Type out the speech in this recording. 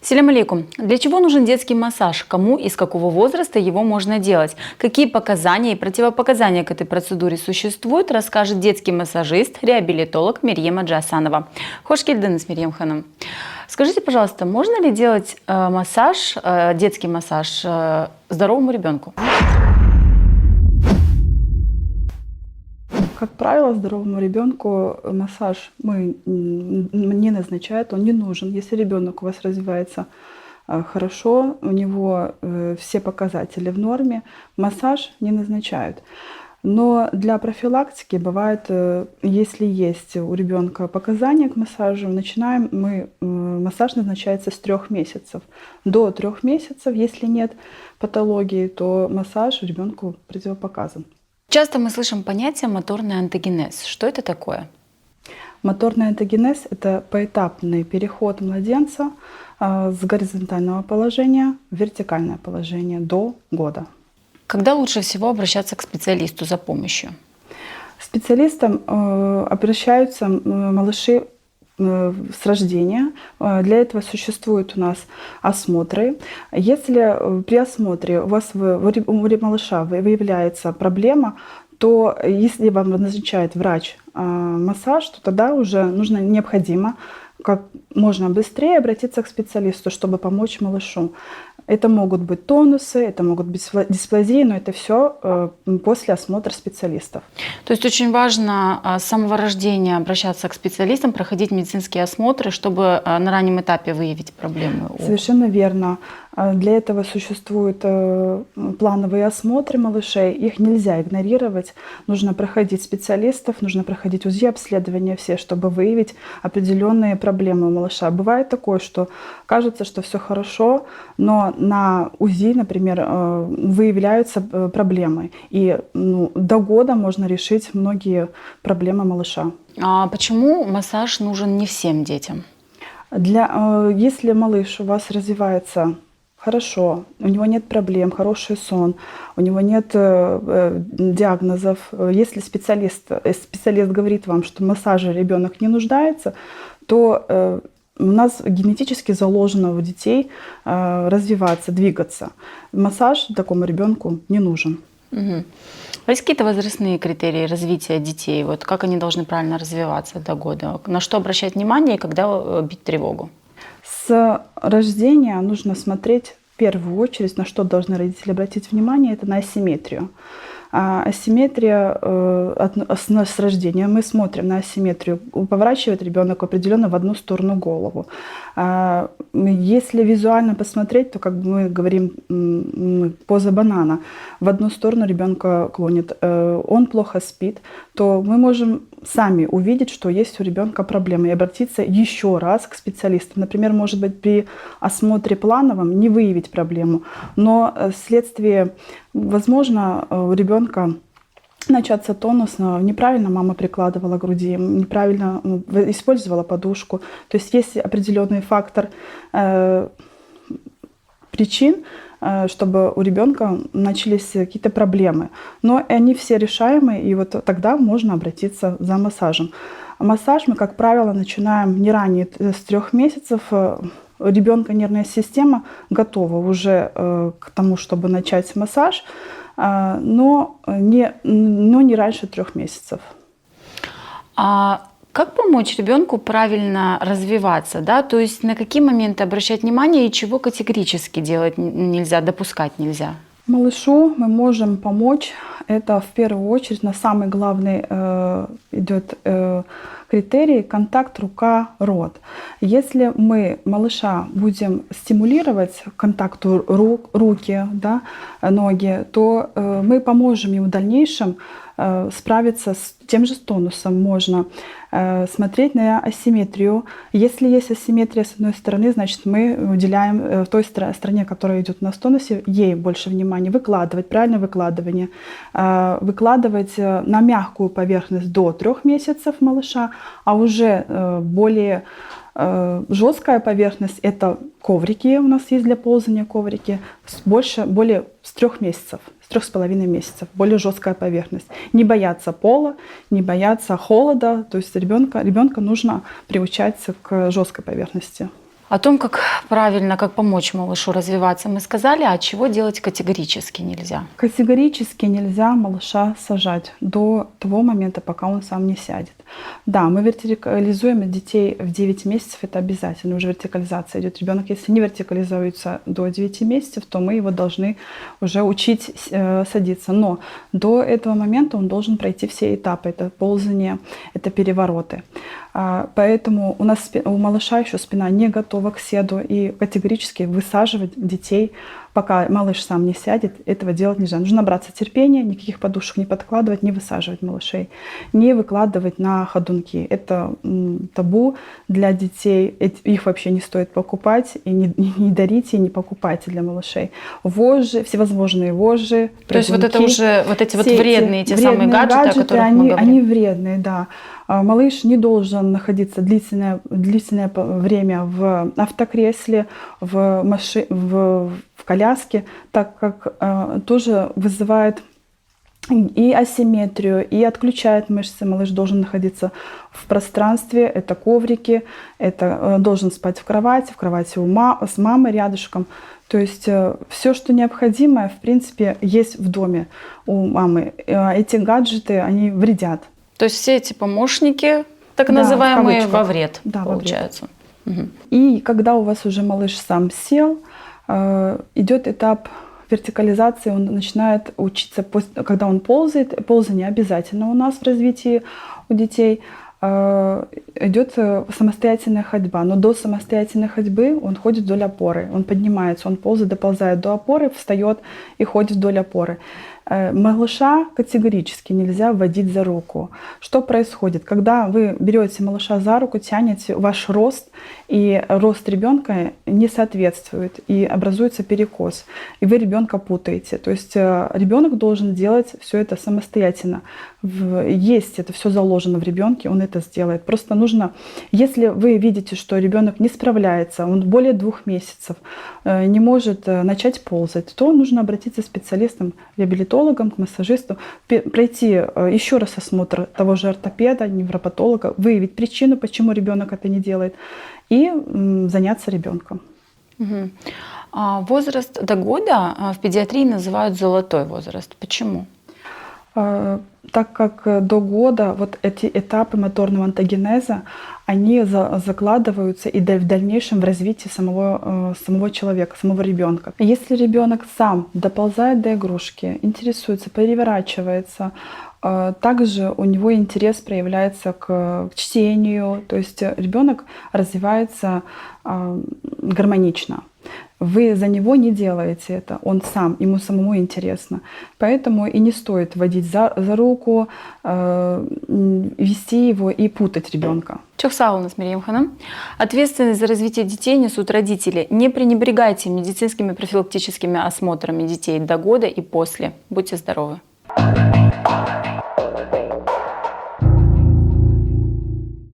Селям алейкум. Для чего нужен детский массаж? Кому и с какого возраста его можно делать? Какие показания и противопоказания к этой процедуре существуют, расскажет детский массажист, реабилитолог Мерьема Джасанова. Хош келдіңіз, Мерьем ханым. Скажите, пожалуйста, можно ли делать массаж, детский массаж здоровому ребенку? Как правило, здоровому ребенку массаж не назначают, он не нужен. Если ребенок у вас развивается хорошо, у него все показатели в норме, массаж не назначают. Но для профилактики бывает, если есть у ребенка показания к массажу, массаж назначается с 3 месяцев. До 3 месяцев, если нет патологии, то массаж ребенку противопоказан. Часто мы слышим понятие моторный антогенез. Что это такое? Моторный антогенез – это поэтапный переход младенца с горизонтального положения в вертикальное положение до года. Когда лучше всего обращаться к специалисту за помощью? Специалистам обращаются малыши с рождения. Для этого существуют у нас осмотры. Если при осмотре у малыша выявляется проблема, то если вам назначает врач массаж, то тогда уже необходимо как можно быстрее обратиться к специалисту, чтобы помочь малышу. Это могут быть тонусы, это могут быть дисплазии, но это все после осмотра специалистов. То есть очень важно с самого рождения обращаться к специалистам, проходить медицинские осмотры, чтобы на раннем этапе выявить проблемы. Совершенно верно. Для этого существуют плановые осмотры малышей. Их нельзя игнорировать. Нужно проходить специалистов, нужно проходить УЗИ-обследования все, чтобы выявить определенные проблемы у малыша. Бывает такое, что кажется, что все хорошо, но на УЗИ, например, выявляются проблемы. И до года можно решить многие проблемы малыша. А почему массаж нужен не всем детям? Если малыш у вас развивается хорошо, у него нет проблем, хороший сон, у него нет диагнозов. Если специалист говорит вам, что в массаже ребенок не нуждается, то у нас генетически заложено у детей развиваться, двигаться. Массаж такому ребенку не нужен. Угу. А есть какие-то возрастные критерии развития детей? Вот как они должны правильно развиваться до года? На что обращать внимание и когда бить тревогу? С рождения нужно смотреть в первую очередь, на что должны родители обратить внимание, это на асимметрию. Асимметрия с рождения. Мы смотрим на асимметрию. Поворачивает ребенок определенно в одну сторону голову. Если визуально посмотреть, то, как мы говорим, поза банана. В одну сторону ребенка клонит. Он плохо спит, то мы можем сами увидеть, что есть у ребенка проблемы, и обратиться еще раз к специалисту. Например, может быть, при осмотре плановом не выявить проблему, но вследствие, возможно, у ребенка начаться тонус, неправильно мама прикладывала к груди, неправильно использовала подушку. То есть есть определенный фактор причин, чтобы у ребенка начались какие-то проблемы. Но они все решаемые, и вот тогда можно обратиться за массажем. Массаж мы, как правило, начинаем не ранее с 3 месяцев. У ребенка нервная система готова уже к тому, чтобы начать массаж, но не раньше 3 месяцев. Как помочь ребенку правильно развиваться? Да? То есть на какие моменты обращать внимание и чего категорически делать нельзя, допускать нельзя? Малышу мы можем помочь. Это в первую очередь на самый главный идет критерий контакт рука-рот. Если мы малыша будем стимулировать к контакту руки, да, ноги, то мы поможем ему в дальнейшем справиться с тем же тонусом. Можно смотреть на асимметрию. Если есть асимметрия с одной стороны, значит мы уделяем в той стороне, которая идет у нас в тонусе, ей больше внимания. Выкладывать, правильное выкладывание. Выкладывать на мягкую поверхность до 3 месяцев малыша, а уже более жесткая поверхность — это коврики, у нас есть для ползания коврики, более с 3 месяцев. 3,5 месяцев, более жесткая поверхность. Не бояться пола, не бояться холода. То есть ребенка нужно приучать к жесткой поверхности. О том, как правильно, как помочь малышу развиваться, мы сказали, а чего делать категорически нельзя? Категорически нельзя малыша сажать до того момента, пока он сам не сядет. Да, мы вертикализуем детей в 9 месяцев, это обязательно, уже вертикализация идет. Ребенок, если не вертикализуется до 9 месяцев, то мы его должны уже учить садиться. Но до этого момента он должен пройти все этапы. Это ползание, это перевороты. Поэтому у малыша еще спина не готова к седу, и категорически высаживать детей, пока малыш сам не сядет, этого делать нельзя. Нужно набраться терпения, никаких подушек не подкладывать, не высаживать малышей, не выкладывать на ходунки. Это табу для детей, их вообще не стоит покупать, и не дарите, и не покупайте для малышей. Вожжи, всевозможные вожжи, То есть вот это уже, вот эти вот вредные, те самые гаджеты, о которых мы говорим. Они вредные, да. Малыш не должен находиться длительное время в автокресле, в коляске, так как тоже вызывает и асимметрию, и отключает мышцы. Малыш должен находиться в пространстве, это коврики, это должен спать в кровати с мамой рядышком. То есть все, что необходимое, в принципе, есть в доме у мамы. Эти гаджеты, они вредят. То есть все эти помощники, так Да, называемые, во вред, да, получается. Угу. И когда у вас уже малыш сам сел, идет этап вертикализации, он начинает учиться, когда он ползает. Ползание обязательно у нас в развитии у детей. Идет самостоятельная ходьба, но до самостоятельной ходьбы он ходит вдоль опоры, он поднимается, он ползает, доползает до опоры, встает и ходит вдоль опоры. Малыша категорически нельзя вводить за руку. Что происходит? Когда вы берете малыша за руку, тянете, ваш рост и рост ребенка не соответствует, и образуется перекос, и вы ребенка путаете. То есть ребенок должен делать все это самостоятельно. Есть это все заложено в ребенке, он это сделает. Просто нужно, если вы видите, что ребенок не справляется, он более 2 месяцев не может начать ползать, то нужно обратиться к специалистам, реабилитологам, к массажисту, пройти еще раз осмотр того же ортопеда, невропатолога, выявить причину, почему ребенок это не делает, и заняться ребенком. Угу. Возраст до года в педиатрии называют золотой возраст. Почему? Так как до года вот эти этапы моторного онтогенеза, они закладываются и в дальнейшем в развитии самого человека, самого ребенка. Если ребенок сам доползает до игрушки, интересуется, переворачивается, также у него интерес проявляется к чтению, то есть ребенок развивается гармонично. Вы за него не делаете это, он сам, ему самому интересно. Поэтому и не стоит водить за руку, вести его и путать ребенка. Çok sağ olunuz Meryem Hanım. Ответственность за развитие детей несут родители. Не пренебрегайте медицинскими профилактическими осмотрами детей до года и после. Будьте здоровы!